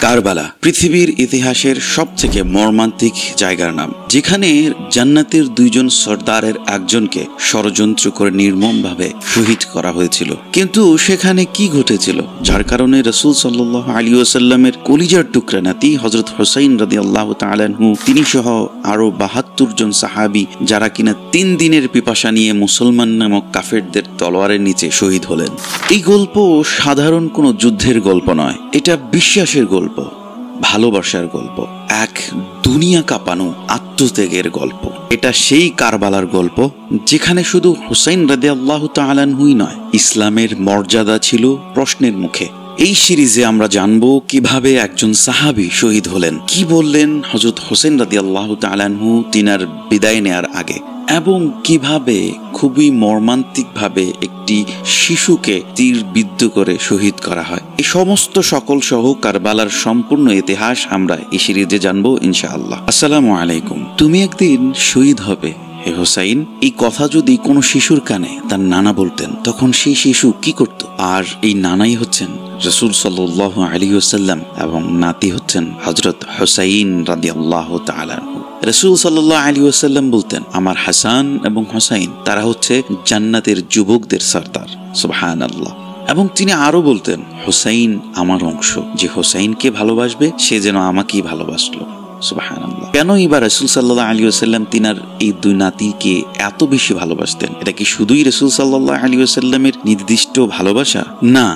কারবালা পৃথিবীর ইতিহাসের সবথেকে মর্মান্তিক জায়গার নাম, যেখানে জান্নাতের দুইজন সর্দারের একজনকে ষড়যন্ত্র করে নির্মমভাবে শহীদ করা হয়েছিল। কিন্তু সেখানে কি ঘটেছিল যার কারণে রাসূল সাল্লাল্লাহু আলাইহি ওয়াসাল্লামের কলিজার টুকরা নাতি হযরত হুসাইন রাদিয়াল্লাহু তাআলা আনহু তিনি সহ আরো ৭২ জন সাহাবী যারা কিনা ৩ দিনের পিপাসা নিয়ে মুসলমান নামক কাফেরদের তলোয়ারের নিচে শহীদ হলেন। এই গল্প সাধারণ কোনো যুদ্ধের গল্প নয়, এটা বিশ্বাসের গল্প, ভালোবাসার গল্প, এক দুনিয়া কাঁপানো আত্মত্যাগের গল্প। এটা সেই কারবালার গল্প যেখানে শুধু হুসাইন রাদিয়াল্লাহু তাআলা আনহুই নয়, ইসলামের মর্যাদা ছিল প্রশ্নের মুখে। এই সিরিজে আমরা জানবো কিভাবে একজন সাহাবী শহীদ হলেন, কি বললেন হযরত হুসাইন রাদিয়াল্লাহু তাআলা আনহু তিনার বিদায় নেয়ার আগে, এবং কিভাবে খুবই মর্মান্তিকভাবে একটি শিশুকে তীর বিদ্ধ করে শহীদ করা হয়। এই সমস্ত সকল সহ কারবালার সম্পূর্ণ ইতিহাস আমরা এই সিরিজে জানবো ইনশাআল্লাহ। আসসালামু আলাইকুম। তুমি একদিন শহীদ হবে হে হুসাইন, এই কথা যদি কোনো শিশুর কানে তার নানা বলতেন, তখন সেই শিশু কি করত? আর এই নানাই হচ্ছেন রাসূল সাল্লাল্লাহু আলাইহি ওয়াসাল্লাম এবং নাতি হচ্ছেন হযরত হুসাইন রাদিয়াল্লাহু তাআলা আনহু। রাসূল সাল্লাল্লাহু আলাইহি ওয়াসাল্লাম বলতেন, আমার হাসান এবং হুসাইন তারা হচ্ছে জান্নাতের যুবকদের সর্দার। সুবহানাল্লাহ। এবং তিনি আরো বলতেন, হুসাইন আমার অংশ, যে হুসাইনকে ভালোবাসবে সে যেন আমাকেই ভালোবাসলো। সুবহানাল্লাহ। কেন এবার রাসূল সাল্লাল্লাহু আলাইহি ওয়াসাল্লাম তিনার এই দুই নাতিকে এত বেশি ভালোবাসতেন? এটা কি শুধুই রাসূল সাল্লাল্লাহু আলাইহি ওয়াসাল্লামের নির্দিষ্ট ভালোবাসা? না,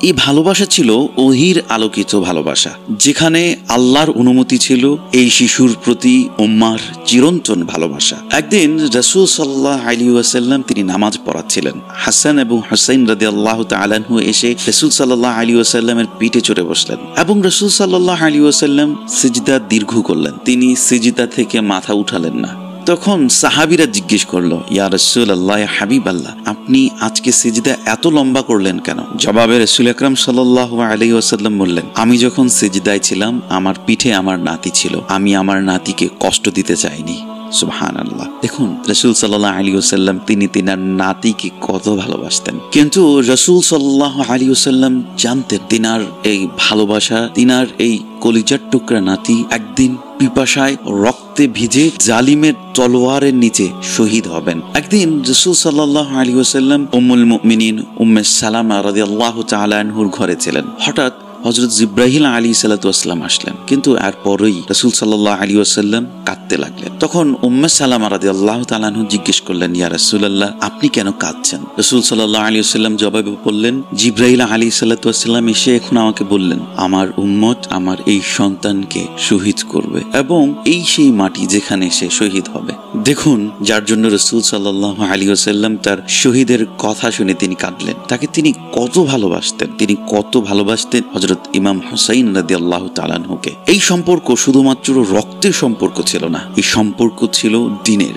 এই ভালোবাসা ছিল ওহীর আলোকিত ভালোবাসা, যেখানে আল্লাহর অনুমতি ছিল এই শিশুর প্রতি উম্মাহর চিরন্তন ভালোবাসা। একদিন রাসূল সাল্লাল্লাহু আলাইহি ওয়াসাল্লাম তিনি নামাজ পড়াচ্ছিলেন। হাসান এবং হুসাইন রাদিয়াল্লাহু তাআলা আনহু এসে রাসূল সাল্লাল্লাহু আলাইহি ওয়াসাল্লামের পিঠে চড়ে বসলেন এবং রাসূল সাল্লাল্লাহু আলাইহি ওয়াসাল্লাম সিজদা দীর্ঘ করলেন, তিনি সিজদা থেকে মাথা উঠালেন না। তখন সাহাবীরা জিজ্ঞেস করলো, ইয়া রাসূলুল্লাহ, ইয়া হাবিবাল্লাহ, আপনি আজকে সিজদা এত লম্বা করলেন কেন? জবাবে রাসূল আকরাম সাল্লাল্লাহু আলাইহি ওয়াসাল্লাম বললেন, আমি যখন সিজদায় ছিলাম আমার পিঠে আমার নাতি ছিল, আমি আমার নাতিকে কষ্ট দিতে চাইনি। সুবহানাল্লাহ। দেখুন রাসূল সাল্লাল্লাহু আলাইহি ওয়াসাল্লাম তিনি তিনার নাতিকে কত ভালোবাসতেন, কিন্তু রাসূল সাল্লাল্লাহু আলাইহি ওয়াসাল্লাম জানতেন তিনার এই ভালোবাসা, তিনার এই কলিজার টুকরা নাতি একদিন পিপাসায় রক্তে ভিজে জালিমের তলোয়ারের নিচে শহীদ হবেন। একদিন রাসূল সাল্লাল্লাহু আলাইহি ওয়াসাল্লাম উম্মুল মুমিনিন উম্মে সালামা রাদিয়াল্লাহু তাআলা আনহুর ঘরে ছিলেন। হঠাৎ হযরত জিবরাইল আলাইহিস সালাতু ওয়াসসালাম আসলেন, কিন্তু এরপরই রাসূল সাল্লাল্লাহু আলাইহি ওয়াসাল্লাম কাঁদতে লাগলেন। তখন উম্মে সালামা রাদিয়াল্লাহু তাআলা আনহা জিজ্ঞেস করলেন, ইয়া রাসূলুল্লাহ, আপনি কেন কাঁদছেন? রাসূল সাল্লাল্লাহু আলাইহি ওয়াসাল্লাম জবাবে বললেন, জিবরাইল আলাইহিস সালাতু ওয়াসসালাম এসে এখন আমাকে বললেন, আমার উম্মত আমার এই সন্তানকে শহীদ করবে এবং এই সেই মাটি যেখানে সে শহীদ হবে। দেখুন, যার জন্য রাসূল সাল্লাল্লাহু আলাইহি ওয়াসাল্লাম তার শহীদের কথা শুনে তিনি কাঁদলেন, তাকে তিনি কত ভালোবাসতেন, তিনি কত ভালোবাসতেন হযরত ইমাম হুসাইন রাদিয়াল্লাহু তাআলা আনহুকে। এই সম্পর্ক শুধুমাত্র রক্তের সম্পর্ক ছিল না, এই সম্পর্ক ছিল দ্বীনের,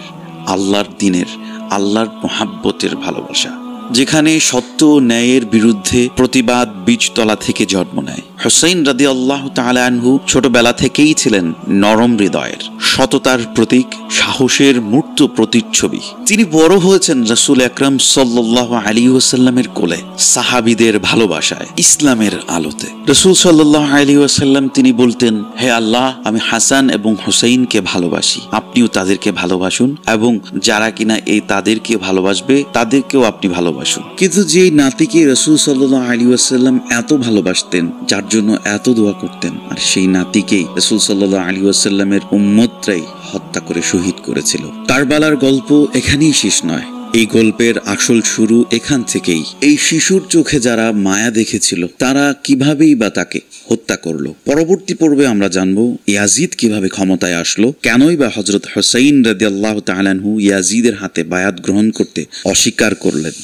আল্লাহর দ্বীনের, আল্লাহর মহাব্বতের ভালোবাসা, যেখানে সত্য ন্যায়ের বিরুদ্ধে প্রতিবাদ বীজতলা থেকে জন্ম নেয়। হুসাইন রাদিয়াল্লাহু তাআলা আনহু ছোটবেলা থেকেই ছিলেন নরম হৃদয়ের, সততার প্রতীক, সাহসের মূর্ত প্রতিচ্ছবি। তিনি বড় হয়েছেন রাসূল আকরাম সাল্লাল্লাহু আলাইহি ওয়াসাল্লামের কোলে, সাহাবীদের ভালোবাসায়, ইসলামের আলোতে। রাসূল সাল্লাল্লাহু আলাইহি ওয়াসাল্লাম তিনি বলতেন, হে আল্লাহ, আমি হাসান এবং হুসাইনকে ভালোবাসি, আপনিও তাদেরকে ভালোবাসুন এবং যারা কিনা এই তাদেরকে ভালোবাসবে তাদেরকেও আপনি ভালোবাসুন। কিন্তু যে নাতিকে রাসূল সাল্লাল্লাহু আলাইহি ওয়াসাল্লাম এত ভালোবাসতেন, যার জন্য এত দোয়া করতেন, আর সেই নাতিকেই রাসূল সাল্লাল্লাহু আলাইহি ওয়াসাল্লামের উম্মতরাই হত্যা করে শহীদ করেছিল। কারবালার গল্প এখানেই শেষ নয়, এই গল্পের আসল শুরু এখান থেকেই। এই শিশুর চোখে যারা মায়া দেখেছিল তারা কিভাবেই বা তাকে হত্যা করলো। পরবর্তী পর্বে আমরা জানবো ইয়াজিদ কিভাবে ক্ষমতায় আসলো, কেনই বা হযরত হুসাইন রাদিয়াল্লাহু তাআলা আনহু ইয়াজিদের হাতে বায়াত গ্রহণ করতে অস্বীকার করলেন।